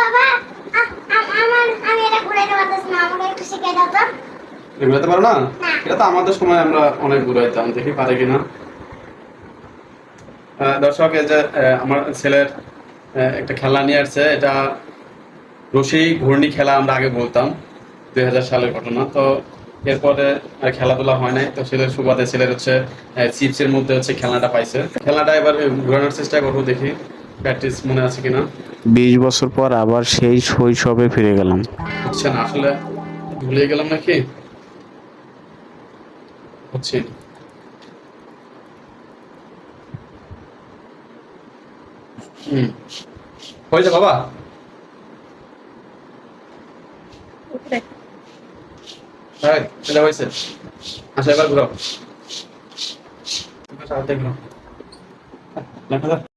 বাবা আমি এটা ঘুরাইতে পারতেছি না, আমাকে একটু শিখিয়ে দাও তো। ঘুরাতে পারো না? এটা তো আমাদের সময় আমরা অনেক ঘুরাইতাম, দেখি পারে কিনা। দর্শক, এই যে আমার ছেলের একটা খেলা নিয়ে আসছে। এটা রশি ঘূর্ণি খেলা আমরা আগে বলতাম, 2000 সালের ঘটনা। তো এরপরে আর খেলাধুলা হয় নাই। তো ছেলের সুবাদে ছেলের হচ্ছে চিপসের মধ্যে হচ্ছে খেলনাটা পাইছে। খেলনাটা এবার ঘোরানোর চেষ্টা করবো, দেখি প্র্যাকটিস মনে আছে কিনা। 20 বছর পর আবার সেই শৈশবে ফিরে গেলাম। হচ্ছে না আসলে, ভুলে গেলাম নাকি, হচ্ছে না। হুম, হয়েছে বাবা। হ্যাঁ, এটা হয়েছে। আচ্ছা, এবার ঘুরাও। এবার সাথে ঘুরাও। দেখা যাক।